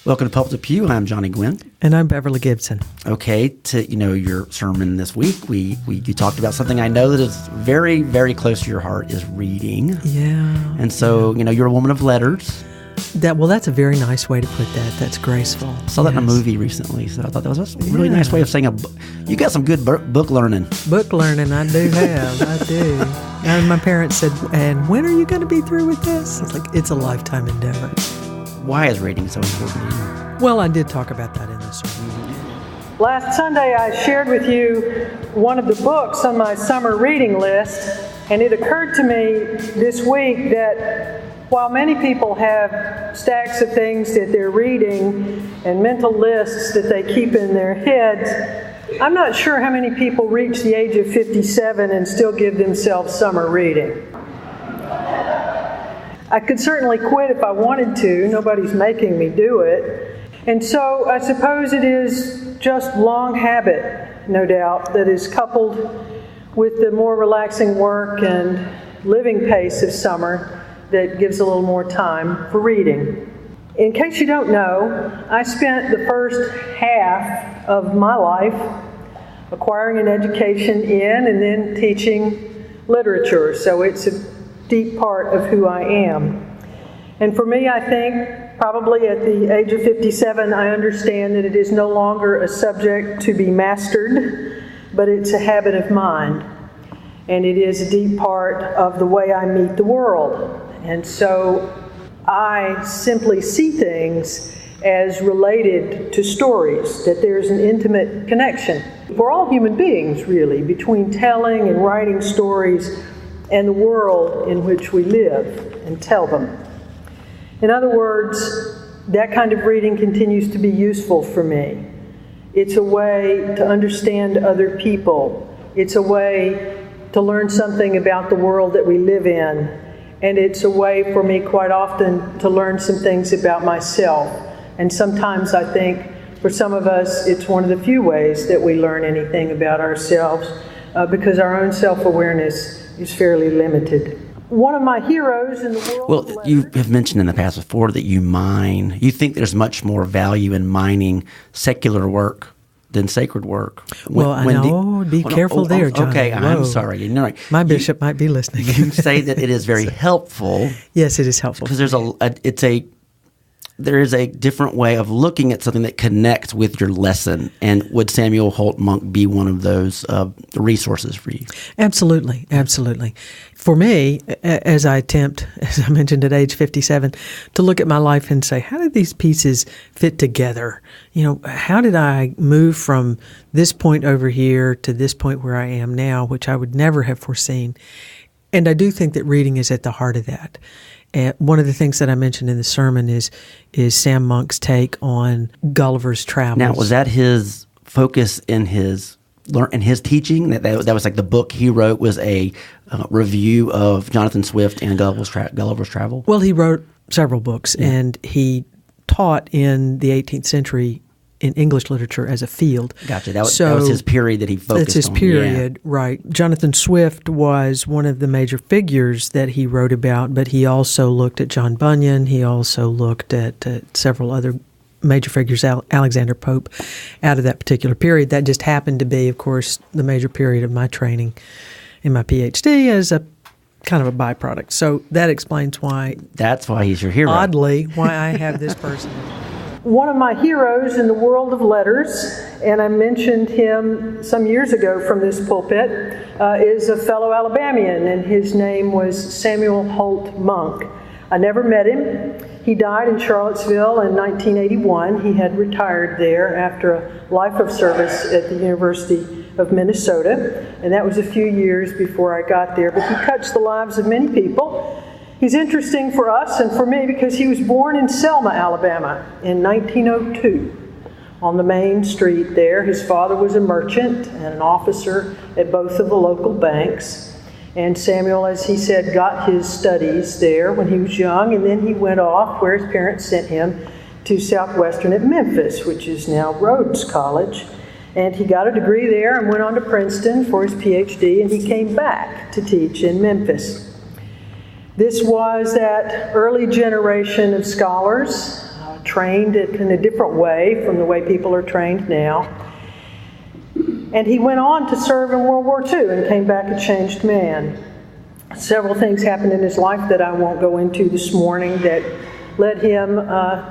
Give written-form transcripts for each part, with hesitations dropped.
Welcome to Pulpit to Pew. I'm Johnny Gwynn. And I'm Beverly Gibson. Okay, your sermon this week, you talked about something I know that is very, very close to your heart, is reading. Yeah. And so, you're a woman of letters. That's a very nice way to put that. That's graceful. I saw that in a movie recently, so I thought that was a really nice way of saying you got some good book learning. Book learning, I do have. I do. And my parents said, and when are you going to be through with this? It's like, it's a lifetime endeavor. Why is reading so important to you? Well, I did talk about that in the sermon. Last Sunday, I shared with you one of the books on my summer reading list, and it occurred to me this week that while many people have stacks of things that they're reading and mental lists that they keep in their heads, I'm not sure how many people reach the age of 57 and still give themselves summer reading. I could certainly quit if I wanted to. Nobody's making me do it. And so I suppose it is just long habit, no doubt, that is coupled with the more relaxing work and living pace of summer that gives a little more time for reading. In case you don't know, I spent the first half of my life acquiring an education in and then teaching literature, so it's a deep part of who I am. And for me, I think probably at the age of 57, I understand that it is no longer a subject to be mastered, but it's a habit of mind. And it is a deep part of the way I meet the world. And so I simply see things as related to stories, that there's an intimate connection. We're all human beings, really, between telling and writing stories and the world in which we live and tell them. In other words, that kind of reading continues to be useful for me. It's a way to understand other people. It's a way to learn something about the world that we live in. And it's a way for me quite often to learn some things about myself. And sometimes I think for some of us, it's one of the few ways that we learn anything about ourselves because our own self-awareness is fairly limited. One of my heroes in the world. Well, you have mentioned in the past before that you mine. You think there's much more value in mining secular work than sacred work. Be careful there, John. Okay, I'm sorry. Right. My bishop might be listening. You say that it is very helpful. Yes, it is helpful. Because there is a different way of looking at something that connects with your lesson. And would Samuel Holt Monk be one of those resources for you? Absolutely. For me, as I attempt, as I mentioned at age 57, to look at my life and say, how did these pieces fit together? How did I move from this point over here to this point where I am now, which I would never have foreseen? And I do think that reading is at the heart of that. And one of the things that I mentioned in the sermon is Sam Monk's take on Gulliver's Travels. Now, was that his focus in his teaching? That was like the book he wrote was a review of Jonathan Swift and Gulliver's Travel? Well, he wrote several books, and he taught in the 18th century in English literature as a field. Gotcha. That was his period that he focused on. That's his period, right. Jonathan Swift was one of the major figures that he wrote about, but he also looked at John Bunyan. He also looked at several other major figures, Alexander Pope, out of that particular period. That just happened to be, of course, the major period of my training in my PhD as a kind of a byproduct. So that explains why. That's why he's your hero. Oddly, why I have this person. One of my heroes in the world of letters, and I mentioned him some years ago from this pulpit, is a fellow Alabamian, and his name was Samuel Holt Monk. I never met him. He died in Charlottesville in 1981. He had retired there after a life of service at the University of Minnesota, and that was a few years before I got there. But he touched the lives of many people. He's interesting for us and for me because he was born in Selma, Alabama in 1902 on the main street there. His father was a merchant and an officer at both of the local banks. And Samuel, as he said, got his studies there when he was young, and then he went off where his parents sent him to Southwestern at Memphis, which is now Rhodes College. And he got a degree there and went on to Princeton for his PhD, and he came back to teach in Memphis. This was that early generation of scholars, trained in a different way from the way people are trained now. And he went on to serve in World War II and came back a changed man. Several things happened in his life that I won't go into this morning that led him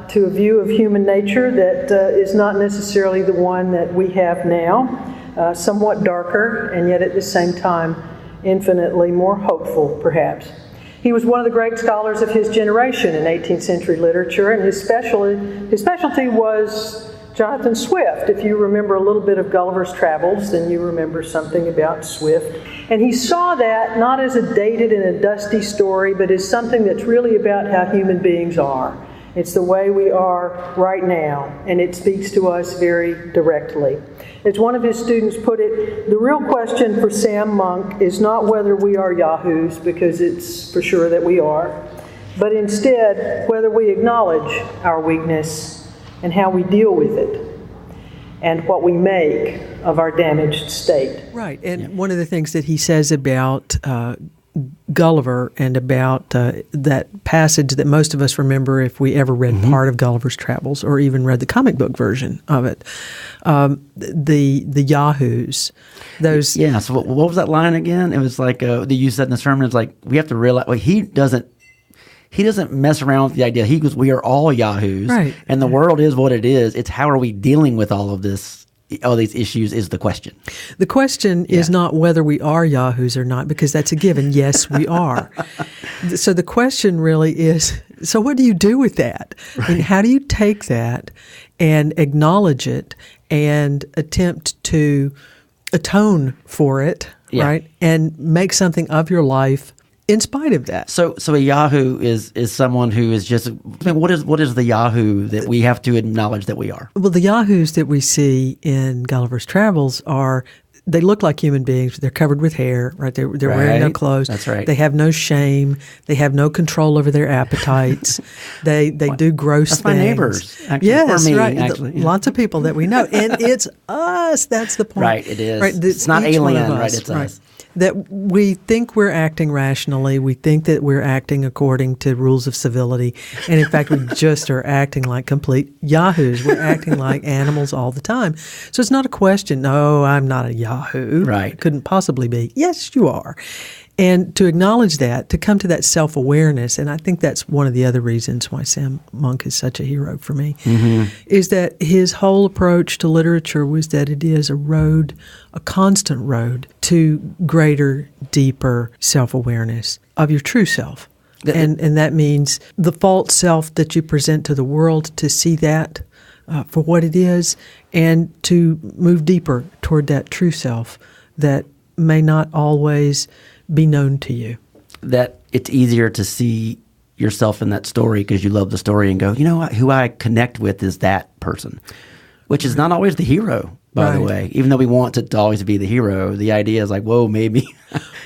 to a view of human nature that is not necessarily the one that we have now, somewhat darker, and yet at the same time infinitely more hopeful, perhaps. He was one of the great scholars of his generation in 18th century literature, and his specialty was Jonathan Swift. If you remember a little bit of Gulliver's Travels, then you remember something about Swift. And he saw that not as a dated and a dusty story, but as something that's really about how human beings are. It's the way we are right now, and it speaks to us very directly. As one of his students put it, the real question for Sam Monk is not whether we are yahoos, because it's for sure that we are, but instead whether we acknowledge our weakness and how we deal with it and what we make of our damaged state. Right, and one of the things that he says about Gulliver and about that passage that most of us remember if we ever read part of Gulliver's Travels or even read the comic book version of it, the yahoos, those... Yeah, so what was that line again? It was like, that you said in the sermon, it's like, we have to realize, well, he doesn't mess around with the idea. He goes, we are all yahoos, right, and the world is what it is. It's how are we dealing with all of this? All these issues is the question. The question is not whether we are yahoos or not, because that's a given. Yes, we are. So the question really is, so what do you do with that? Right. I mean, how do you take that and acknowledge it and attempt to atone for it, right? And make something of your life in spite of that. So a Yahoo is someone who is just, I mean, what is the Yahoo that we have to acknowledge that we are? Well, the Yahoos that we see in Gulliver's Travels they look like human beings. They're covered with hair, right? They're wearing no clothes. That's right. They have no shame. They have no control over their appetites. They do gross things. That's my neighbors, actually. Yes, or me, right. Actually. Lots of people that we know. And it's us. That's the point. Right, it is. Right? It's not alien, right? It's us. That we think we're acting rationally. We think that we're acting according to rules of civility. And in fact, we just are acting like complete yahoos. We're acting like animals all the time. So it's not a question, no, I'm not a yahoo. Right. It couldn't possibly be. Yes, you are. And to acknowledge that, to come to that self-awareness, and I think that's one of the other reasons why Sam Monk is such a hero for me, is that his whole approach to literature was that it is a road, a constant road to greater, deeper self-awareness of your true self. And that means the false self that you present to the world, to see that for what it is, and to move deeper toward that true self that may not always be known to you. That it's easier to see yourself in that story because you love the story and go, you know what, who I connect with is that person, which is not always the hero, by the way. Even though we want it to always be the hero, the idea is like, whoa, maybe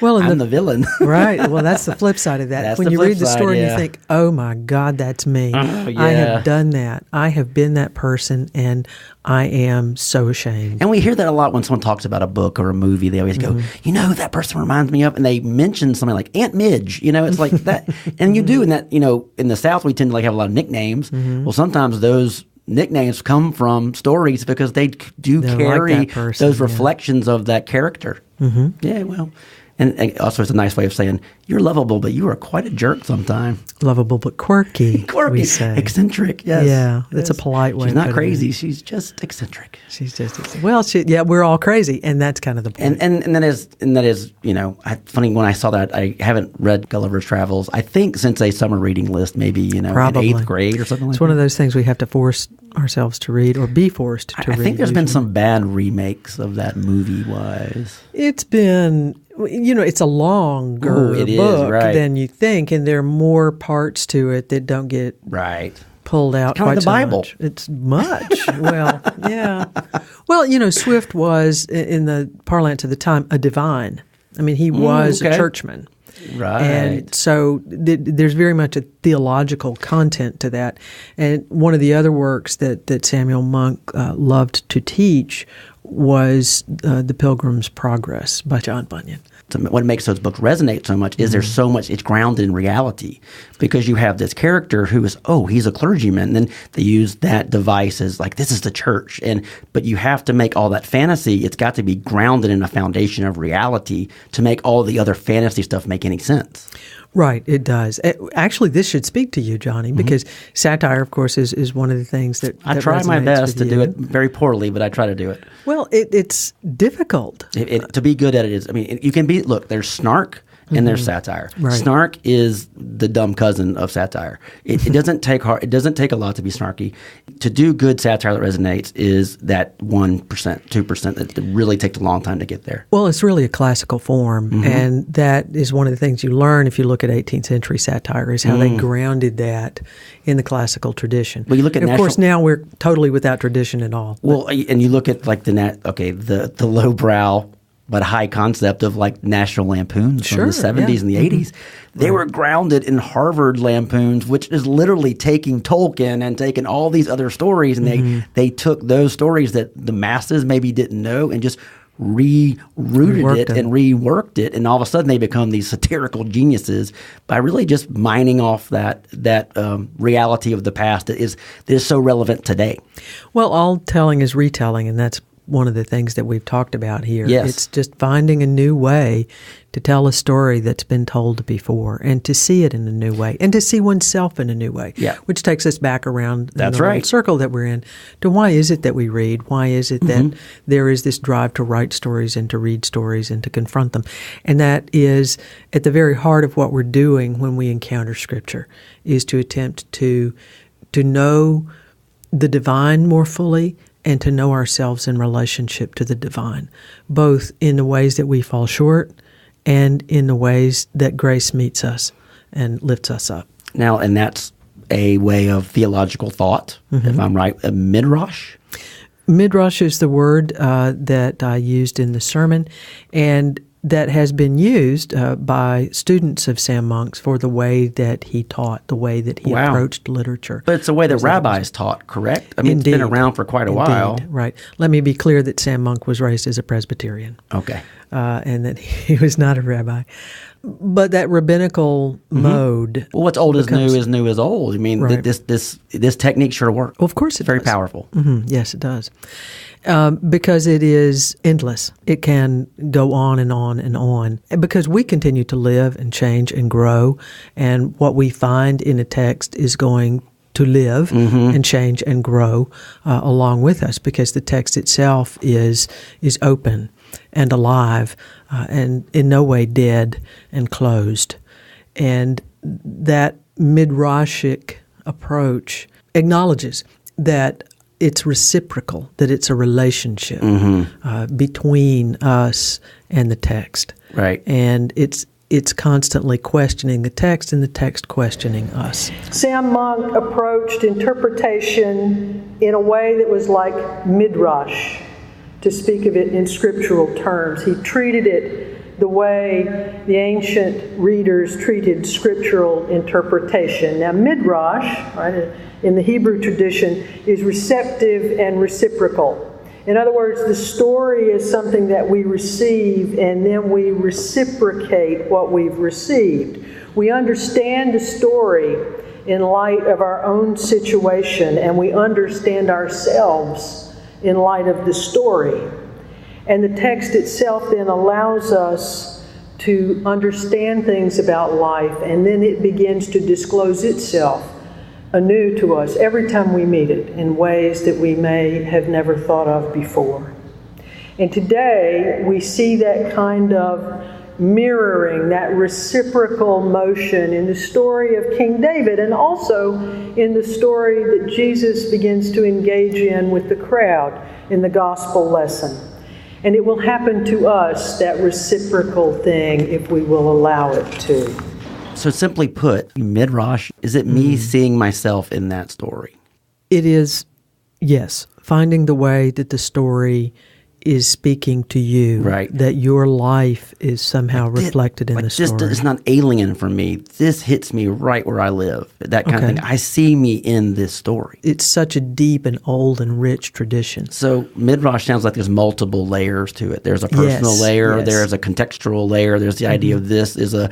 I'm the villain. Right. Well, that's the flip side of that. That's when you read the story and you think, oh my God, that's me. I have done that. I have been that person, and I am so ashamed. And we hear that a lot when someone talks about a book or a movie. They always go, you know, that person reminds me of, and they mention something like Aunt Midge. You know, it's like that. And you do, in that, you know, in the South, we tend to have a lot of nicknames. Well, sometimes those nicknames come from stories because they do carry like person, those reflections of that character. Yeah, well, and also it's a nice way of saying you're lovable, but you are quite a jerk sometimes. Lovable but quirky, we say. Eccentric, yes. Yeah, that's a polite way. She's not crazy. She's just eccentric. She's just we're all crazy, and that's kind of the point. And that is, you know, funny when I saw that. I haven't read Gulliver's Travels, I think, since a summer reading list, maybe, you know, probably in 8th grade or something like that. It's one of those things we have to force ourselves to read or be forced to read. I think there's been some bad remakes of that movie-wise. It's been, you know, it's a longer book than you think, and there are more parts to it that don't get pulled out quite the Bible. Much. It's much. Well, yeah. Well, you know, Swift was, in the parlance of the time, a divine. I mean, he was a churchman. Right. And so there's very much a theological content to that. And one of the other works that Samuel Monk loved to teach was The Pilgrim's Progress by John Bunyan. What makes those books resonate so much is there's so much, it's grounded in reality, because you have this character who is, he's a clergyman. And then they use that device as like, this is the church. But you have to make all that fantasy, it's got to be grounded in a foundation of reality to make all the other fantasy stuff make any sense. Right, it does. Actually, this should speak to you, Johnny, because satire, of course, is one of the things that I try my best to do it very poorly, but I try to do it. Well, it's difficult. To be good at it is, you can be, look, there's snark and there's satire. Right. Snark is the dumb cousin of satire. It doesn't take hard. It doesn't take a lot to be snarky. To do good satire that resonates is that 1%, 2% that really takes a long time to get there. Well, it's really a classical form, and that is one of the things you learn if you look at 18th century satire is how they grounded that in the classical tradition. Well, you look at, of course, now we're totally without tradition at all. Well, and you look at like the lowbrow but high concept of like National Lampoons from the 70s and the 80s. They were grounded in Harvard Lampoons, which is literally taking Tolkien and taking all these other stories, and they took those stories that the masses maybe didn't know and just reworked it, and all of a sudden they become these satirical geniuses by really just mining off that reality of the past that is so relevant today. Well, all telling is retelling, and that's one of the things that we've talked about here. Yes. It's just finding a new way to tell a story that's been told before, and to see it in a new way, and to see oneself in a new way. Yeah. Which takes us back around the right. circle that we're in to why is it that we read? Why is it that there is this drive to write stories and to read stories and to confront them? And that is at the very heart of what we're doing when we encounter Scripture, is to attempt to know the divine more fully, and to know ourselves in relationship to the divine, both in the ways that we fall short and in the ways that grace meets us and lifts us up. Now, and that's a way of theological thought, if I'm right, a midrash? Midrash is the word that I used in the sermon, and that has been used by students of Sam Monk's for the way that he taught, the way that he approached literature. But it's the way that rabbis taught, correct? I mean, Indeed. It's been around for quite a while. Right. Let me be clear that Sam Monk was raised as a Presbyterian. Okay. And that he was not a rabbi. But that rabbinical mode. Well, what's old is new is old. I mean, Right. this technique sure works. Well, of course it Very does. powerful. Yes, it does. Because it is endless. It can go on and on and on. And because we continue to live and change and grow, and what we find in a text is going to live and change and grow along with us, because the text itself is open and alive and in no way dead and closed. And that midrashic approach acknowledges that it's reciprocal, that it's a relationship between us and the text. Right. And it's constantly questioning the text and the text questioning us. Sam Monk approached interpretation in a way that was like midrash, to speak of it in scriptural terms. He treated it the way the ancient readers treated scriptural interpretation. Now, midrash, right, in the Hebrew tradition, is receptive and reciprocal. In other words, the story is something that we receive, and then we reciprocate what we've received. We understand the story in light of our own situation, and we understand ourselves in light of the story. And the text itself then allows us to understand things about life, and then it begins to disclose itself anew to us every time we meet it in ways that we may have never thought of before. And today we see that kind of mirroring, that reciprocal motion in the story of King David, and also in the story that Jesus begins to engage in with the crowd in the gospel lesson. And it will happen to us, that reciprocal thing, if we will allow it to. So simply put, midrash, is it me seeing myself in that story? It is, yes, finding the way that the story is speaking to you, right? That your life is somehow reflected in the story. This is not alien for me. This hits me right where I live. That kind of thing. I see me in this story. It's such a deep and old and rich tradition. So Midrash sounds like there's multiple layers to it. There's a personal layer. There's a contextual layer. There's the idea of this is a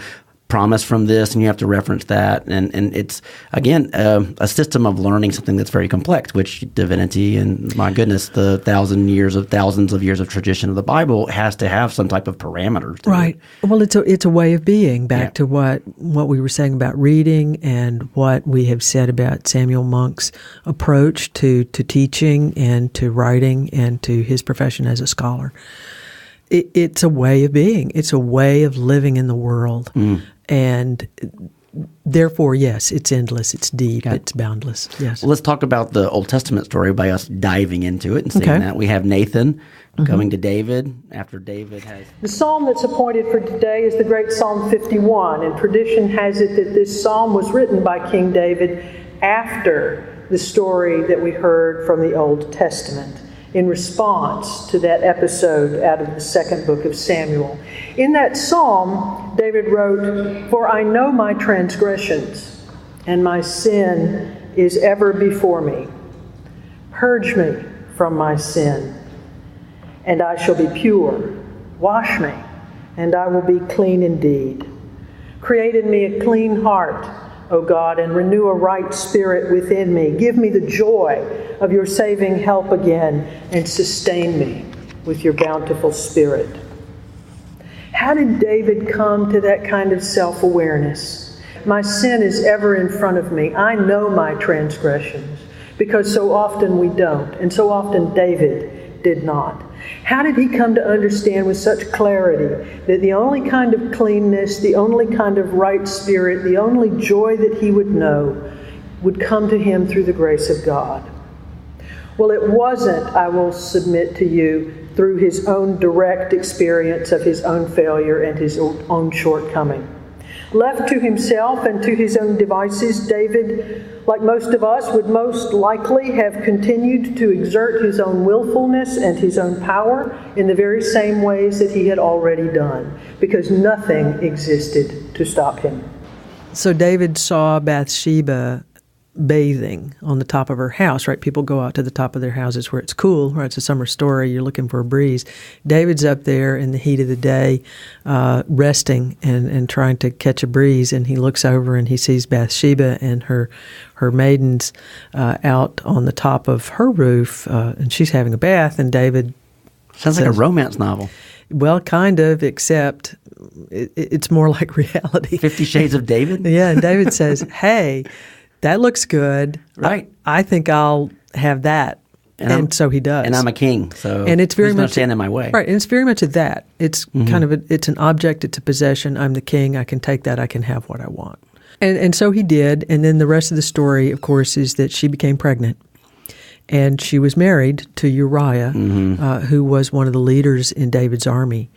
promise from this, and you have to reference that. And it's, again, a system of learning something that's very complex, which divinity and, my goodness, the thousands of years of tradition of the Bible has to have some type of parameters to it. Well, it's a way of being, back to what we were saying about reading and what we have said about Samuel Monk's approach to teaching and to writing and to his profession as a scholar. It's a way of being. It's a way of living in the world. And therefore, yes, it's endless, it's deep, it's boundless. Yes. Well, let's talk about the Old Testament story by us diving into it and seeing that. We have Nathan coming to David after David has... The psalm that's appointed for today is the great Psalm 51, and tradition has it that this psalm was written by King David after the story that we heard from the Old Testament, in response to that episode out of the second book of Samuel. In that psalm, David wrote, "For I know my transgressions, and my sin is ever before me. Purge me from my sin, and I shall be pure. Wash me, and I will be clean indeed. Create in me a clean heart, O God, and renew a right spirit within me. Give me the joy of your saving help again, and sustain me with your bountiful spirit." How did David come to that kind of self-awareness? My sin is ever in front of me. I know my transgressions, because so often we don't, and so often David did not. How did he come to understand with such clarity that the only kind of cleanness, the only kind of right spirit, the only joy that he would know would come to him through the grace of God? Well, it wasn't, I will submit to you, through his own direct experience of his own failure and his own shortcoming. Left to himself and to his own devices, David, like most of us, would most likely have continued to exert his own willfulness and his own power in the very same ways that he had already done, because nothing existed to stop him. So David saw Bathsheba bathing on the top of her house, right? People go out to the top of their houses where it's cool, right? It's a summer story. You're looking for a breeze. David's up there in the heat of the day, resting and trying to catch a breeze, and he looks over and he sees Bathsheba and her maidens out on the top of her roof, and she's having a bath, and David sounds like a romance novel. Well, kind of, except it's more like reality. 50 Shades of David? Yeah, and David says, "Hey, that looks good. Right. I think I'll have that." And so he does. And I'm a king, so and it's very much stand in my way. Right, and it's very much of that. It's kind of it's an object, it's a possession. I'm the king. I can take that. I can have what I want. And so he did. And then the rest of the story, of course, is that she became pregnant. And she was married to Uriah, who was one of the leaders in David's army.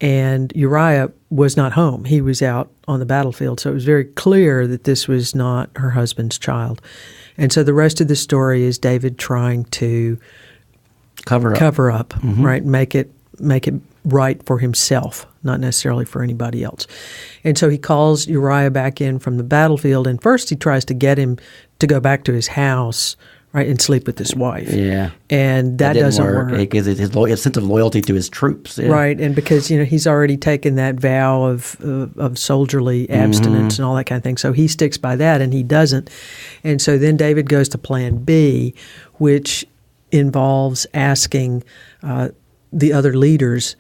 And Uriah was not home. He was out on the battlefield. So it was very clear that this was not her husband's child. And so the rest of the story is David trying to cover up, right? Make it right for himself, not necessarily for anybody else. And so he calls Uriah back in from the battlefield. And first he tries to get him to go back to his house, right, and sleep with his wife. Yeah. And that doesn't work. Because his sense of loyalty to his troops. Yeah. Right, and because, he's already taken that vow of soldierly abstinence and all that kind of thing. So he sticks by that, and he doesn't. And so then David goes to plan B, which involves asking the other leaders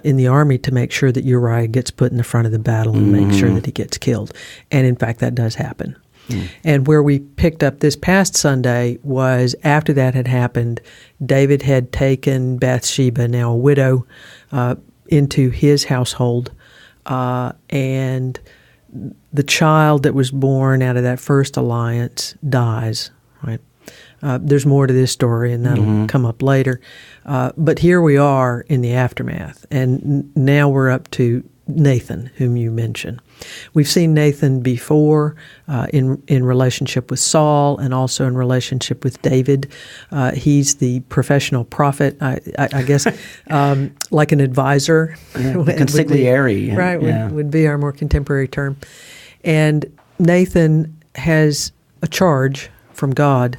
in the army to make sure that Uriah gets put in the front of the battle and make sure that he gets killed. And in fact, that does happen. And where we picked up this past Sunday was after that had happened, David had taken Bathsheba, now a widow, into his household. And the child that was born out of that first alliance dies, right? There's more to this story, and that'll come up later. But here we are in the aftermath. And now we're up to Nathan, whom you mentioned. We've seen Nathan before in relationship with Saul and also in relationship with David. He's the professional prophet, I guess, like an advisor. The consigliere. Would be our more contemporary term. And Nathan has a charge from God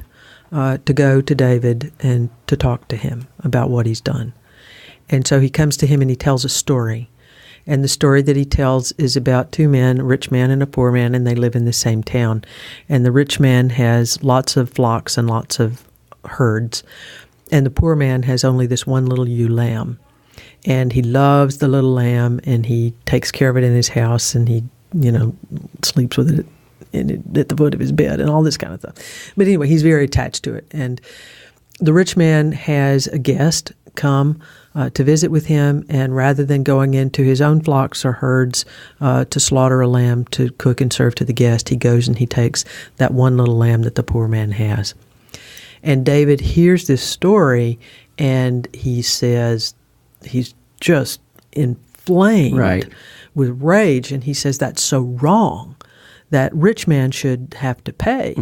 to go to David and to talk to him about what he's done. And so he comes to him and he tells a story. And the story that he tells is about two men, a rich man and a poor man, and they live in the same town. And the rich man has lots of flocks and lots of herds. And the poor man has only this one little ewe lamb. And he loves the little lamb, and he takes care of it in his house, and he, sleeps with it at the foot of his bed and all this kind of stuff. But anyway, he's very attached to it. And the rich man has a guest come to visit with him, and rather than going into his own flocks or herds to slaughter a lamb to cook and serve to the guest, he goes and he takes that one little lamb that the poor man has. And David hears this story, and he says, he's just inflamed with rage, and he says, that's so wrong. That rich man should have to pay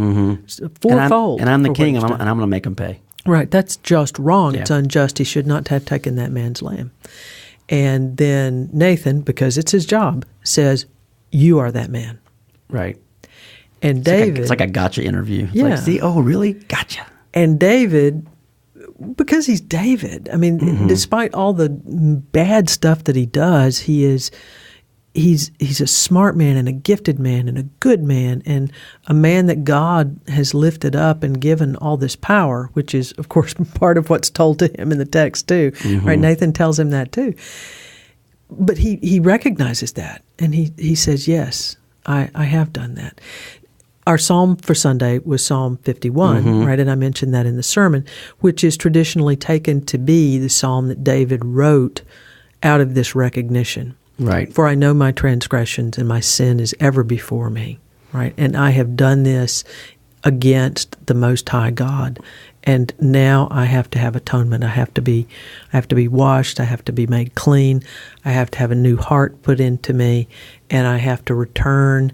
fourfold. And I'm the king, and I'm going to make him pay. Right, that's just wrong. Yeah. It's unjust. He should not have taken that man's lamb. And then Nathan, because it's his job, says, you are that man. Right. And David... It's like a gotcha interview. It's like, see, oh, really? Gotcha. And David, because he's David, I mean, despite all the bad stuff that he does, he's a smart man and a gifted man and a good man and a man that God has lifted up and given all this power, which is, of course, part of what's told to him in the text too. Right? Nathan tells him that too. But he recognizes that, and he says, yes, I have done that. Our psalm for Sunday was Psalm 51, right? And I mentioned that in the sermon, which is traditionally taken to be the psalm that David wrote out of this recognition. Right. For I know my transgressions, and my sin is ever before me. Right. And I have done this against the Most High God. And now I have to have atonement. I have to be washed. I have to be made clean. I have to have a new heart put into me, and I have to return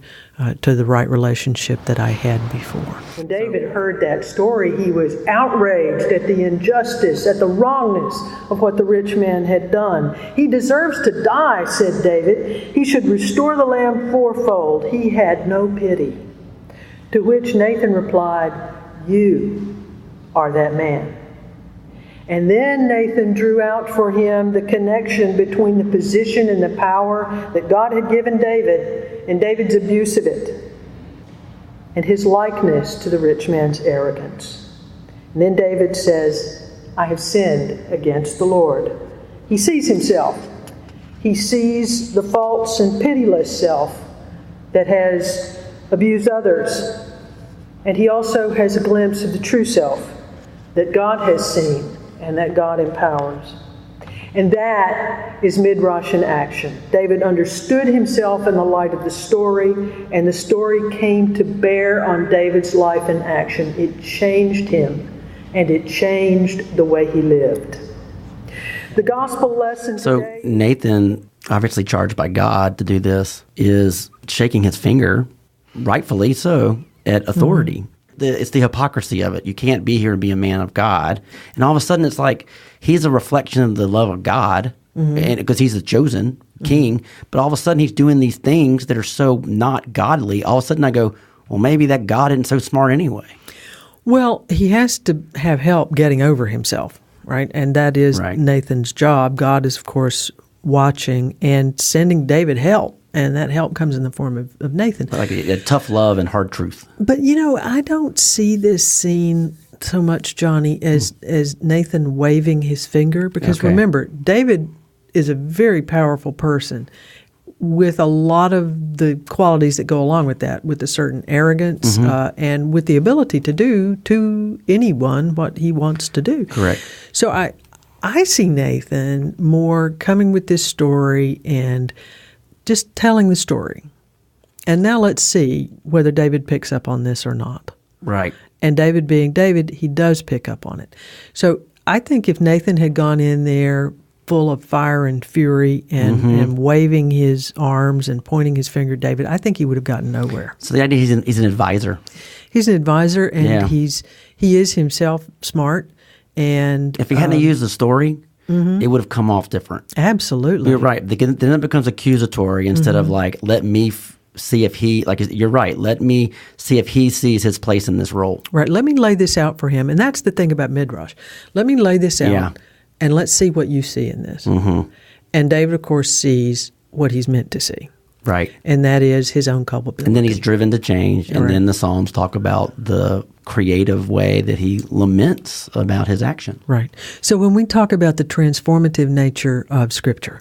to the right relationship that I had before. When David heard that story, he was outraged at the injustice, at the wrongness of what the rich man had done. He deserves to die, said David. He should restore the lamb fourfold. He had no pity. To which Nathan replied, you are that man. And then Nathan drew out for him the connection between the position and the power that God had given David and David's abuse of it, and his likeness to the rich man's arrogance. And then David says, I have sinned against the Lord. He sees himself. He sees the false and pitiless self that has abused others. And he also has a glimpse of the true self that God has seen and that God empowers. And that is Midrash in action. David understood himself in the light of the story, and the story came to bear on David's life in action. It changed him, and it changed the way he lived. The gospel lesson today... So Nathan, obviously charged by God to do this, is shaking his finger, rightfully so, at authority. It's the hypocrisy of it. You can't be here and be a man of God. And all of a sudden it's like he's a reflection of the love of God and because he's the chosen king. But all of a sudden he's doing these things that are so not godly. All of a sudden I go, well, maybe that God isn't so smart anyway. Well, he has to have help getting over himself, right? And that is Nathan's job. God is, of course, watching and sending David help. And that help comes in the form of Nathan. Like a tough love and hard truth. But, I don't see this scene so much, Johnny, as Nathan waving his finger. Because remember, David is a very powerful person with a lot of the qualities that go along with that, with a certain arrogance and with the ability to do to anyone what he wants to do. Correct. So I see Nathan more coming with this story and just telling the story. And now let's see whether David picks up on this or not. Right. And David being David, he does pick up on it. So I think if Nathan had gone in there full of fire and fury and waving his arms and pointing his finger at David, I think he would have gotten nowhere. So the idea he's an advisor. He's an advisor, and he is himself smart. And if he hadn't used the story, it would have come off different. Absolutely. You're right. Then it becomes accusatory instead of like, let me see if he, like, you're right, let me see if he sees his place in this role. Right. Let me lay this out for him. And that's the thing about Midrash. Let me lay this out, and let's see what you see in this. And David, of course, sees what he's meant to see. Right. And that is his own culpability. And then he's driven to change. And then the Psalms talk about the creative way that he laments about his action. Right. So when we talk about the transformative nature of Scripture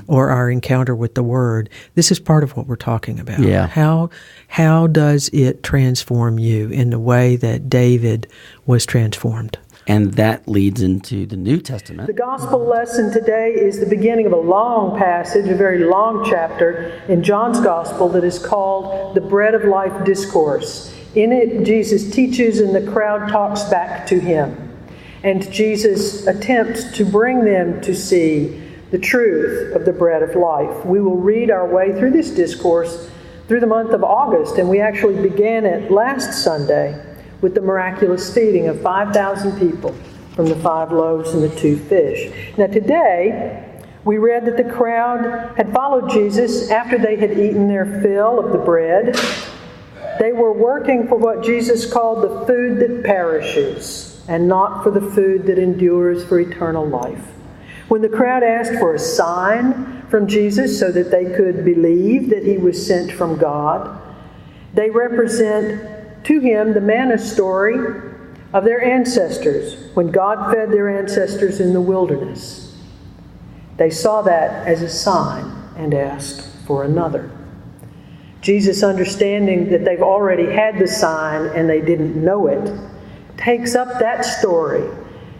or our encounter with the Word, this is part of what we're talking about. Yeah. How does it transform you in the way that David was transformed? And that leads into the New Testament. The gospel lesson today is the beginning of a long passage, a very long chapter in John's gospel that is called the Bread of Life Discourse. In it, Jesus teaches and the crowd talks back to him. And Jesus attempts to bring them to see the truth of the bread of life. We will read our way through this discourse through the month of August, and we actually began it last Sunday with the miraculous feeding of 5,000 people from the 5 loaves and the 2 fish. Now today, we read that the crowd had followed Jesus after they had eaten their fill of the bread. They were working for what Jesus called the food that perishes, and not for the food that endures for eternal life. When the crowd asked for a sign from Jesus so that they could believe that he was sent from God, they represent to him the manna story of their ancestors, when God fed their ancestors in the wilderness. They saw that as a sign and asked for another. Jesus, understanding that they've already had the sign and they didn't know it, takes up that story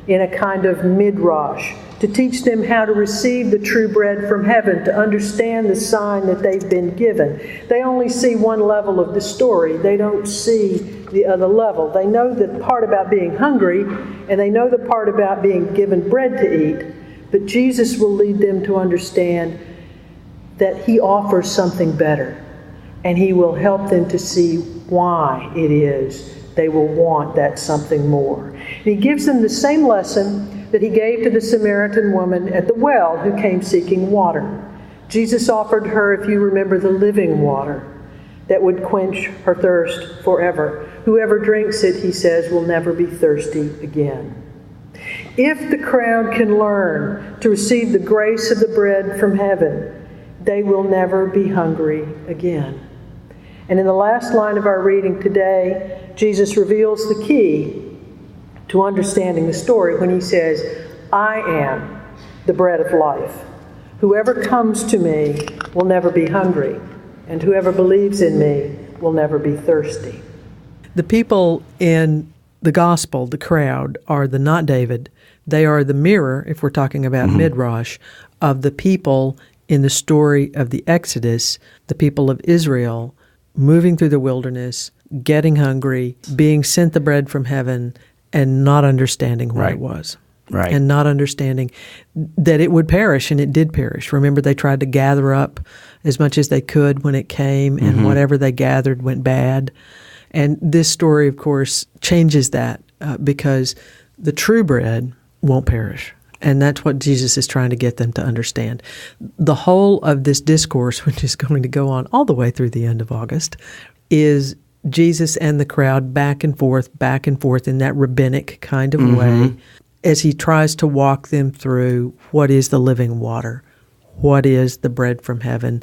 in a kind of midrash to teach them how to receive the true bread from heaven, to understand the sign that they've been given. They only see one level of the story. They don't see the other level. They know the part about being hungry, and they know the part about being given bread to eat, but Jesus will lead them to understand that he offers something better, and he will help them to see why it is they will want that something more. And he gives them the same lesson that he gave to the Samaritan woman at the well who came seeking water. Jesus offered her, if you remember, the living water that would quench her thirst forever. Whoever drinks it, he says, will never be thirsty again. If the crowd can learn to receive the grace of the bread from heaven, they will never be hungry again. And in the last line of our reading today, Jesus reveals the key to understanding the story when he says, I am the bread of life. Whoever comes to me will never be hungry, and whoever believes in me will never be thirsty. The people in the gospel, the crowd, are the not David. They are the mirror, if we're talking about Midrash, of the people in the story of the Exodus, the people of Israel, moving through the wilderness, getting hungry, being sent the bread from heaven, and not understanding what it was. Right. And not understanding that it would perish, and it did perish. Remember, they tried to gather up as much as they could when it came, and whatever they gathered went bad. And this story, of course, changes that because the true bread won't perish. And that's what Jesus is trying to get them to understand. The whole of this discourse, which is going to go on all the way through the end of August, is Jesus and the crowd back and forth in that rabbinic kind of way as he tries to walk them through what is the living water, what is the bread from heaven,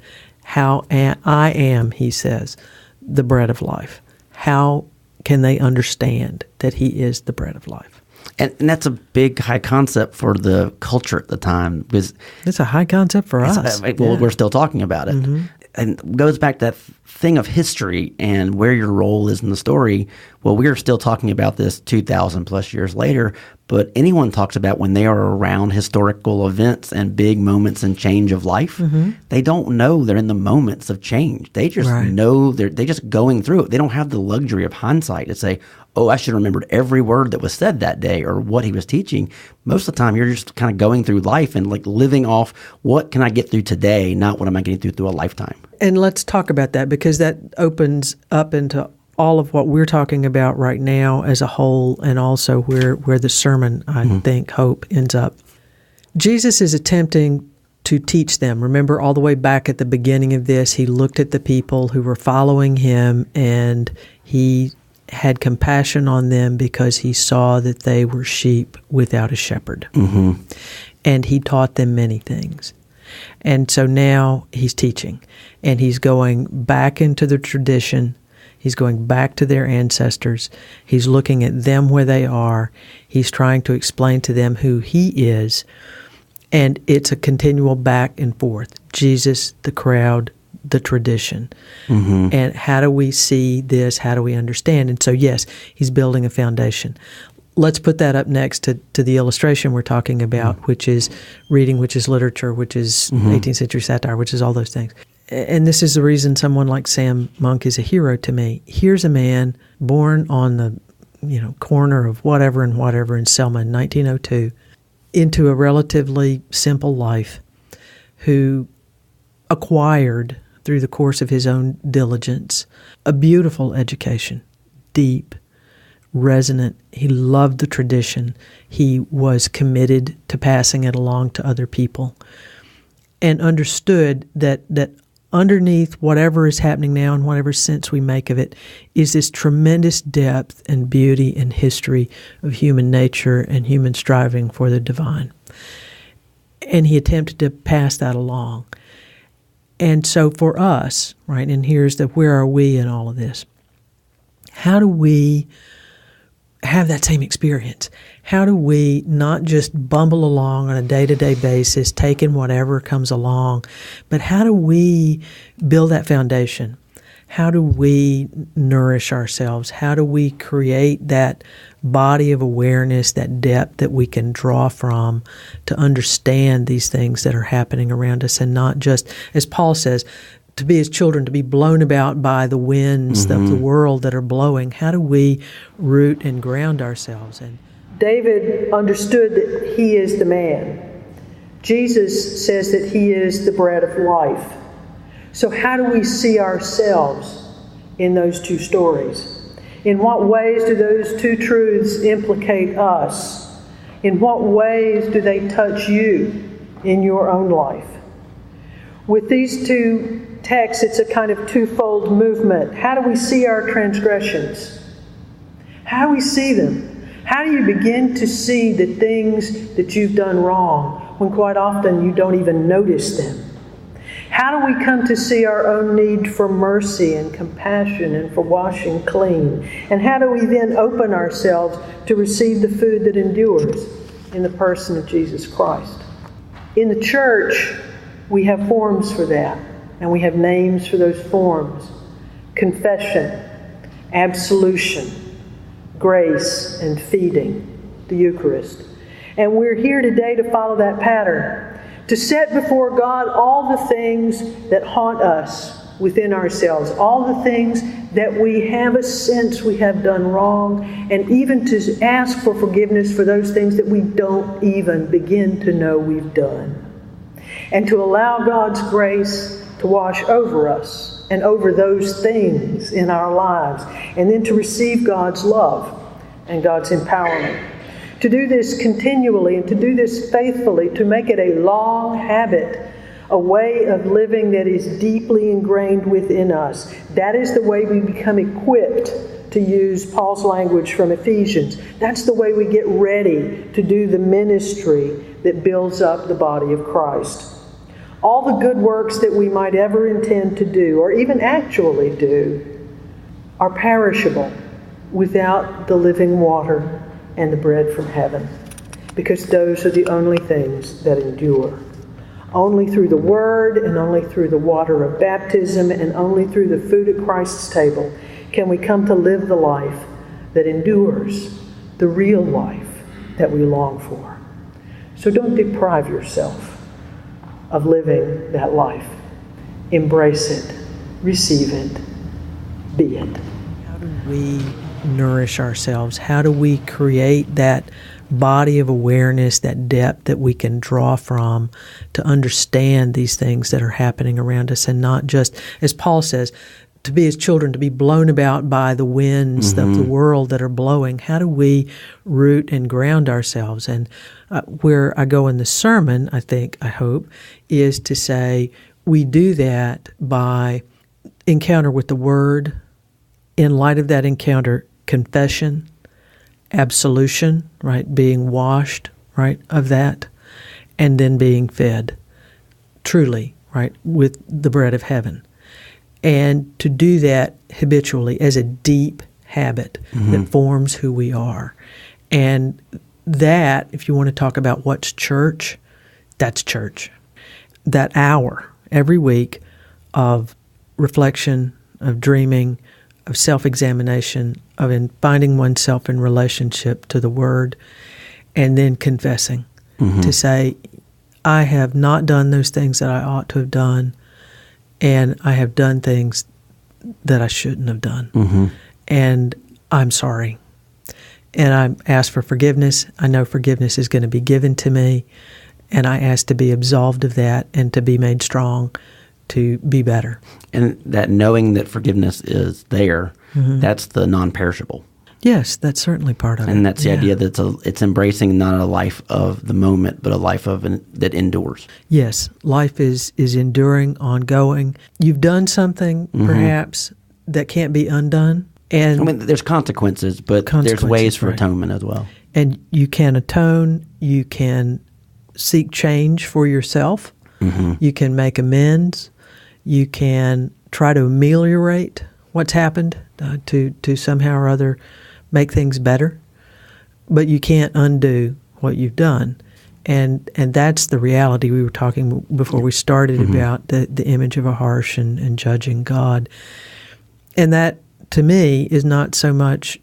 I am, he says, the bread of life. How can they understand that he is the bread of life? And that's a big, high concept for the culture at the time. Because it's a high concept for us. Well, we're still talking about it. And goes back to that thing of history and where your role is in the story, well, we're still talking about this 2,000 plus years later, but anyone talks about when they are around historical events and big moments and change of life, they don't know they're in the moments of change. They just know they're just going through it. They don't have the luxury of hindsight to say, oh, I should have remembered every word that was said that day or what he was teaching. Most of the time, you're just kind of going through life and like living off what can I get through today, not what am I getting through a lifetime. And let's talk about that, because that opens up into all of what we're talking about right now as a whole, and also where the sermon, I think, hope ends up. Jesus is attempting to teach them. Remember, all the way back at the beginning of this, he looked at the people who were following him, and he had compassion on them because he saw that they were sheep without a shepherd. And he taught them many things. And so now he's teaching, and he's going back into the tradition. He's going back to their ancestors. He's looking at them where they are. He's trying to explain to them who he is. And it's a continual back and forth. Jesus, the crowd, the tradition. And how do we see this? How do we understand? And so, yes, he's building a foundation. Let's put that up next to the illustration we're talking about, which is reading, which is literature, which is 18th century satire, which is all those things. And this is the reason someone like Sam Monk is a hero to me. Here's a man born on the corner of whatever and whatever in Selma in 1902 into a relatively simple life, who acquired through the course of his own diligence a beautiful education, deep, resonant. He loved the tradition. He was committed to passing it along to other people, and understood that underneath whatever is happening now and whatever sense we make of it is this tremendous depth and beauty and history of human nature and human striving for the divine. And he attempted to pass that along. And so for us, right, and here's the where are we in all of this? How do we have that same experience? How do we not just bumble along on a day-to-day basis, taking whatever comes along, but how do we build that foundation? How do we nourish ourselves? How do we create that body of awareness, that depth that we can draw from to understand these things that are happening around us, and not just, as Paul says, to be his children, to be blown about by the winds of the world that are blowing? How do we root and ground ourselves? And David understood that he is the man. Jesus says that he is the bread of life. So how do we see ourselves in those two stories? In what ways do those two truths implicate us? In what ways do they touch you in your own life? With these two texts, it's a kind of twofold movement. How do we see our transgressions? How do we see them? How do you begin to see the things that you've done wrong when quite often you don't even notice them? How do we come to see our own need for mercy and compassion and for washing clean? And how do we then open ourselves to receive the food that endures in the person of Jesus Christ? In the church, we have forms for that, and we have names for those forms: confession, absolution, grace, and feeding, the Eucharist. And we're here today to follow that pattern, to set before God all the things that haunt us within ourselves, all the things that we have a sense we have done wrong, and even to ask for forgiveness for those things that we don't even begin to know we've done. And to allow God's grace to wash over us and over those things in our lives, and then to receive God's love and God's empowerment. To do this continually and to do this faithfully, to make it a long habit, a way of living that is deeply ingrained within us. That is the way we become equipped, to use Paul's language from Ephesians. That's the way we get ready to do the ministry that builds up the body of Christ. All the good works that we might ever intend to do, or even actually do, are perishable without the living water and the bread from heaven, because those are the only things that endure. Only through the Word and only through the water of baptism and only through the food at Christ's table can we come to live the life that endures, the real life that we long for. So don't deprive yourself of living that life. Embrace it, receive it, be it. How do we nourish ourselves? How do we create that body of awareness, that depth that we can draw from to understand these things that are happening around us, and not just, as Paul says, to be his children, to be blown about by the winds of the world that are blowing? How do we root and ground ourselves? And where I go in the sermon, I hope, is to say we do that by encounter with the Word. In light of that encounter, confession, absolution, right, being washed, right, of that, and then being fed truly, right, with the bread of heaven. And to do that habitually as a deep habit that forms who we are. And that, if you want to talk about what's church, that's church. That hour every week of reflection, of dreaming, of self-examination, of finding oneself in relationship to the Word, and then confessing to say, I have not done those things that I ought to have done, and I have done things that I shouldn't have done, and I'm sorry. And I ask for forgiveness. I know forgiveness is going to be given to me, and I ask to be absolved of that and to be made strong to be better. And that knowing that forgiveness is there, that's the non-perishable. Yes, that's certainly part of it. And that's the idea that it's embracing not a life of the moment, but a life that endures. Yes, life is enduring, ongoing. You've done something, perhaps, that can't be undone. And I mean, there's consequences, but there's ways for atonement as well. And you can atone. You can seek change for yourself. You can make amends. You can try to ameliorate what's happened to somehow or other make things better, but you can't undo what you've done. And that's the reality we were talking before we started about the image of a harsh and judging God. And that, to me, is not so much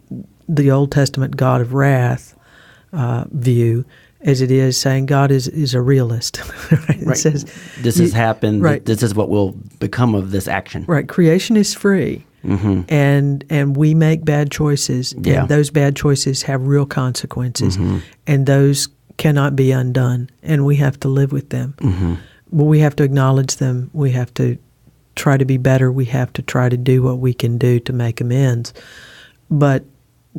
the Old Testament God of wrath view as it is saying God is a realist. Right? It says, this has happened. Right. This is what will become of this action. Right. Creation is free. And we make bad choices, and those bad choices have real consequences, and those cannot be undone, and we have to live with them. But we have to acknowledge them. We have to try to be better. We have to try to do what we can do to make amends. But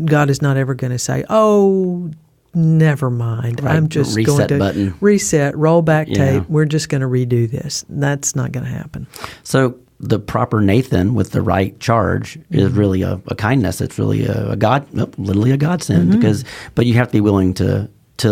God is not ever going to say, oh, never mind. Right. I'm just going to reset, roll back tape. We're just going to redo this. That's not going to happen. So the proper Nathan with the right charge is really a kindness. It's really a God, literally a godsend. But you have to be willing to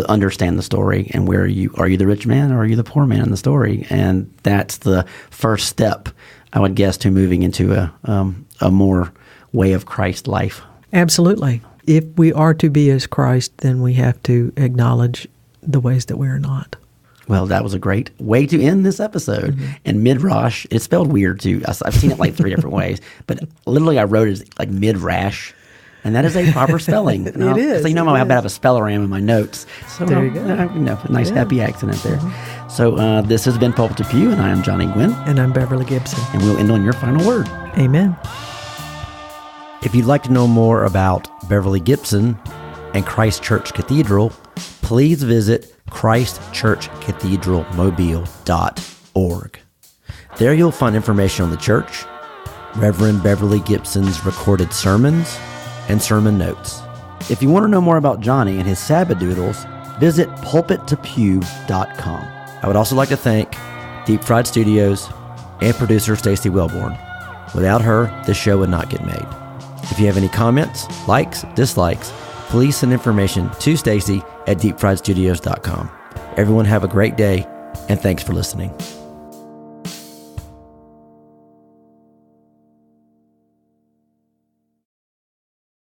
understand the story and where are you the rich man or are you the poor man in the story? And that's the first step, I would guess, to moving into a more way of Christ life. Absolutely. If we are to be as Christ, then we have to acknowledge the ways that we are not. Well, that was a great way to end this episode. And Midrash, it's spelled weird too. I've seen it like 3 different ways, but literally I wrote it like Midrash, and that is a proper spelling. It is. So you know how bad of a speller I am in my notes. So there you go. A nice happy accident there. So this has been Pulpit to Pew, and I am Johnny Gwynn. And I'm Beverly Gibson. And we'll end on your final word. Amen. If you'd like to know more about Beverly Gibson and Christ Church Cathedral, please visit christchurchcathedralmobile.org. There you'll find information on the church, Reverend Beverly Gibson's recorded sermons, and sermon notes. If you want to know more about Johnny and his Sabbadoodles, visit pulpittopew.com. I would also like to thank Deep Fried Studios and producer Stacy Wellborn. Without her, this show would not get made. If you have any comments, likes, dislikes, please send information to Stacy at deepfriedstudios.com. Everyone have a great day, and thanks for listening.